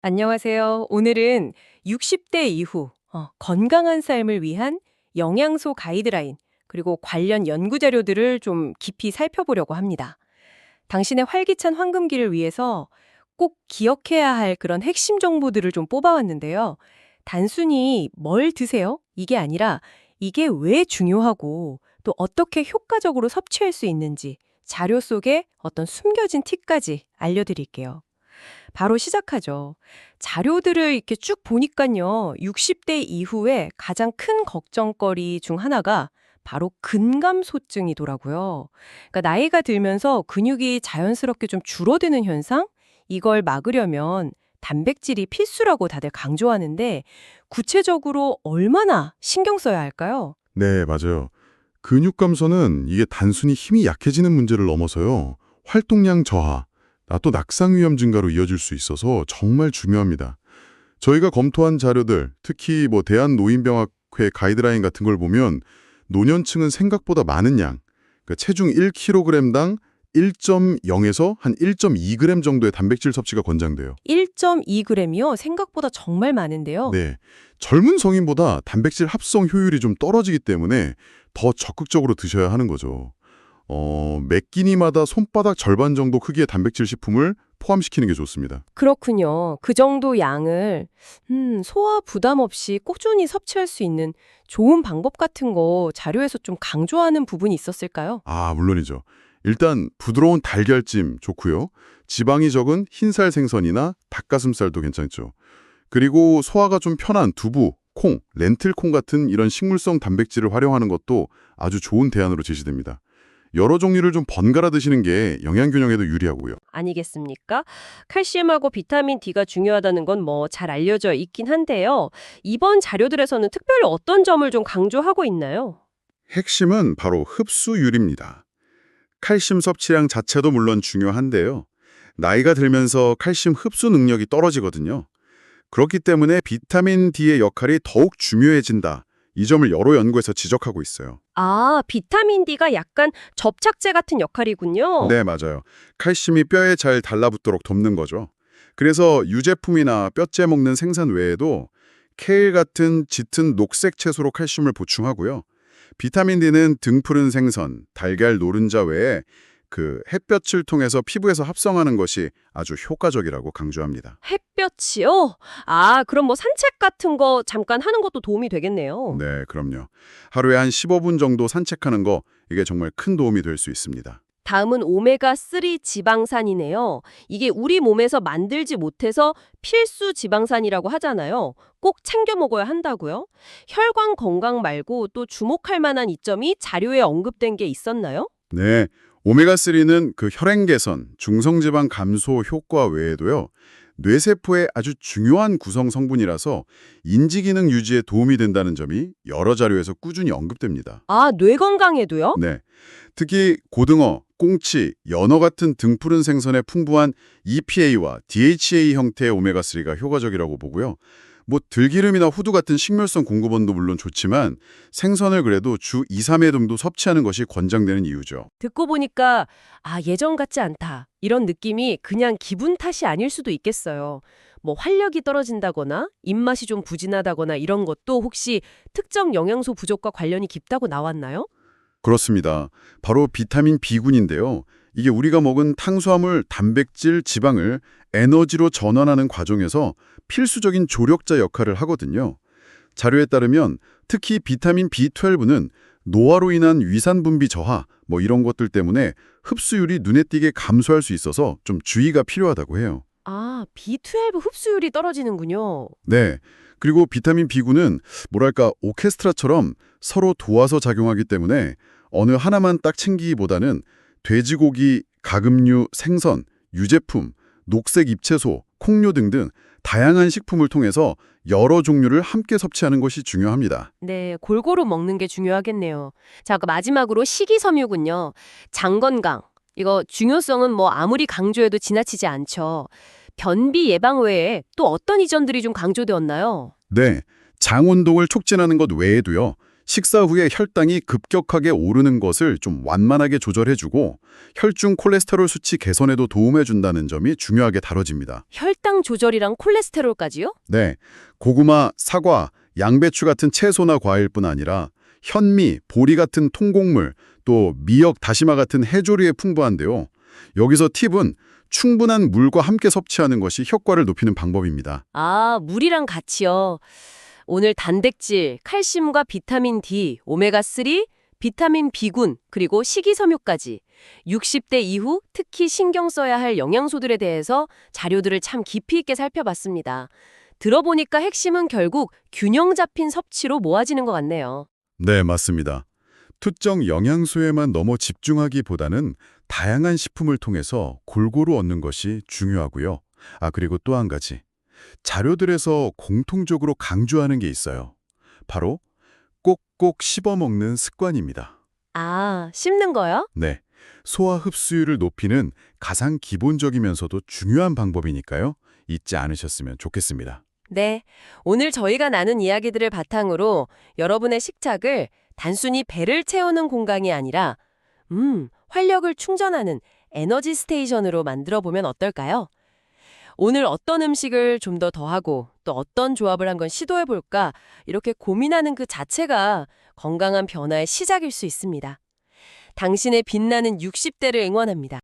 안녕하세요. 오늘은 60대 이후 건강한 삶을 위한 영양소 가이드라인, 그리고 관련 연구 자료들을 좀 깊이 살펴보려고 합니다. 당신의 활기찬 황금기를 위해서 꼭 기억해야 할 그런 핵심 정보들을 좀 뽑아왔는데요. 단순히 뭘 드세요? 이게 아니라 이게 왜 중요하고 또 어떻게 효과적으로 섭취할 수 있는지 자료 속에 어떤 숨겨진 팁까지 알려드릴게요. 바로 시작하죠. 자료들을 이렇게 쭉 보니깐요. 60대 이후에 가장 큰 걱정거리 중 하나가 바로 근감소증이더라고요. 그러니까 나이가 들면서 근육이 자연스럽게 좀 줄어드는 현상? 이걸 막으려면 단백질이 필수라고 다들 강조하는데 구체적으로 얼마나 신경 써야 할까요? 네, 맞아요. 근육 감소는 이게 단순히 힘이 약해지는 문제를 넘어서요. 활동량 저하, 또 낙상 위험 증가로 이어질 수 있어서 정말 중요합니다. 저희가 검토한 자료들, 특히 대한노인병학회 가이드라인 같은 걸 보면 노년층은 생각보다 많은 양, 그러니까 체중 1kg당 1.0에서 한 1.2g 정도의 단백질 섭취가 권장돼요. 1.2g이요? 생각보다 정말 많은데요. 네, 젊은 성인보다 단백질 합성 효율이 좀 떨어지기 때문에 더 적극적으로 드셔야 하는 거죠. 매 끼니마다 손바닥 절반 정도 크기의 단백질 식품을 포함시키는 게 좋습니다. 그렇군요. 그 정도 양을 소화 부담 없이 꾸준히 섭취할 수 있는 좋은 방법 같은 거 자료에서 좀 강조하는 부분이 있었을까요? 아, 물론이죠. 일단 부드러운 달걀찜 좋고요. 지방이 적은 흰살 생선이나 닭가슴살도 괜찮죠. 그리고 소화가 좀 편한 두부, 콩, 렌틸콩 같은 이런 식물성 단백질을 활용하는 것도 아주 좋은 대안으로 제시됩니다. 여러 종류를 좀 번갈아 드시는 게 영양 균형에도 유리하고요. 아니겠습니까? 칼슘하고 비타민 D가 중요하다는 건 뭐 잘 알려져 있긴 한데요. 이번 자료들에서는 특별히 어떤 점을 좀 강조하고 있나요? 핵심은 바로 흡수율입니다. 칼슘 섭취량 자체도 물론 중요한데요. 나이가 들면서 칼슘 흡수 능력이 떨어지거든요. 그렇기 때문에 비타민 D의 역할이 더욱 중요해진다. 이 점을 여러 연구에서 지적하고 있어요. 아, 비타민 D가 약간 접착제 같은 역할이군요. 네, 맞아요. 칼슘이 뼈에 잘 달라붙도록 돕는 거죠. 그래서 유제품이나 뼈째 먹는 생선 외에도 케일 같은 짙은 녹색 채소로 칼슘을 보충하고요. 비타민 D는 등푸른 생선, 달걀 노른자 외에 햇볕을 통해서 피부에서 합성하는 것이 아주 효과적이라고 강조합니다. 햇볕이요? 아, 그럼 뭐 산책 같은 거 잠깐 하는 것도 도움이 되겠네요. 네, 그럼요. 하루에 한 15분 정도 산책하는 거 이게 정말 큰 도움이 될 수 있습니다. 다음은 오메가3 지방산이네요. 이게 우리 몸에서 만들지 못해서 필수 지방산이라고 하잖아요. 꼭 챙겨 먹어야 한다고요? 혈관 건강 말고 또 주목할 만한 이점이 자료에 언급된 게 있었나요? 네, 오메가3는 혈행 개선, 중성지방 감소 효과 외에도요. 뇌세포의 아주 중요한 구성 성분이라서 인지기능 유지에 도움이 된다는 점이 여러 자료에서 꾸준히 언급됩니다. 아, 뇌 건강에도요? 네, 특히 고등어, 꽁치, 연어 같은 등푸른 생선의 풍부한 EPA와 DHA 형태의 오메가3가 효과적이라고 보고요. 들기름이나 후두 같은 식물성 공급원도 물론 좋지만 생선을 그래도 주 2, 3회 정도 섭취하는 것이 권장되는 이유죠. 듣고 보니까 예전 같지 않다. 이런 느낌이 그냥 기분 탓이 아닐 수도 있겠어요. 뭐 활력이 떨어진다거나 입맛이 좀 부진하다거나 이런 것도 혹시 특정 영양소 부족과 관련이 깊다고 나왔나요? 그렇습니다. 바로 비타민 B군인데요. 이게 우리가 먹은 탄수화물, 단백질, 지방을 에너지로 전환하는 과정에서 필수적인 조력자 역할을 하거든요. 자료에 따르면 특히 비타민 B12는 노화로 인한 위산 분비 저하, 이런 것들 때문에 흡수율이 눈에 띄게 감소할 수 있어서 좀 주의가 필요하다고 해요. 아, B12 흡수율이 떨어지는군요. 네. 그리고 비타민 B군은 오케스트라처럼 서로 도와서 작용하기 때문에 어느 하나만 딱 챙기기보다는 돼지고기, 가금류, 생선, 유제품, 녹색 잎채소, 콩류 등등 다양한 식품을 통해서 여러 종류를 함께 섭취하는 것이 중요합니다. 네, 골고루 먹는 게 중요하겠네요. 자, 그 마지막으로 식이섬유군요. 장 건강. 이거 중요성은 뭐 아무리 강조해도 지나치지 않죠. 변비 예방 외에 또 어떤 이점들이 좀 강조되었나요? 네, 장 운동을 촉진하는 것 외에도요. 식사 후에 혈당이 급격하게 오르는 것을 좀 완만하게 조절해주고 혈중 콜레스테롤 수치 개선에도 도움해준다는 점이 중요하게 다뤄집니다. 혈당 조절이랑 콜레스테롤까지요? 네, 고구마, 사과, 양배추 같은 채소나 과일뿐 아니라 현미, 보리 같은 통곡물, 또 미역, 다시마 같은 해조류에 풍부한데요. 여기서 팁은 충분한 물과 함께 섭취하는 것이 효과를 높이는 방법입니다. 아, 물이랑 같이요. 오늘 단백질, 칼슘과 비타민 D, 오메가3, 비타민 B군, 그리고 식이섬유까지 60대 이후 특히 신경 써야 할 영양소들에 대해서 자료들을 참 깊이 있게 살펴봤습니다. 들어보니까 핵심은 결국 균형 잡힌 섭취로 모아지는 것 같네요. 네, 맞습니다. 특정 영양소에만 너무 집중하기보다는 다양한 식품을 통해서 골고루 얻는 것이 중요하고요. 그리고 또 한 가지. 자료들에서 공통적으로 강조하는 게 있어요. 바로 꼭꼭 씹어 먹는 습관입니다. 아, 씹는 거요? 네. 소화 흡수율을 높이는 가장 기본적이면서도 중요한 방법이니까요. 잊지 않으셨으면 좋겠습니다. 네, 오늘 저희가 나눈 이야기들을 바탕으로 여러분의 식탁을 단순히 배를 채우는 공간이 아니라 활력을 충전하는 에너지 스테이션으로 만들어 보면 어떨까요? 오늘 어떤 음식을 좀 더 더하고 또 어떤 조합을 한번 시도해 볼까 이렇게 고민하는 그 자체가 건강한 변화의 시작일 수 있습니다. 당신의 빛나는 60대를 응원합니다.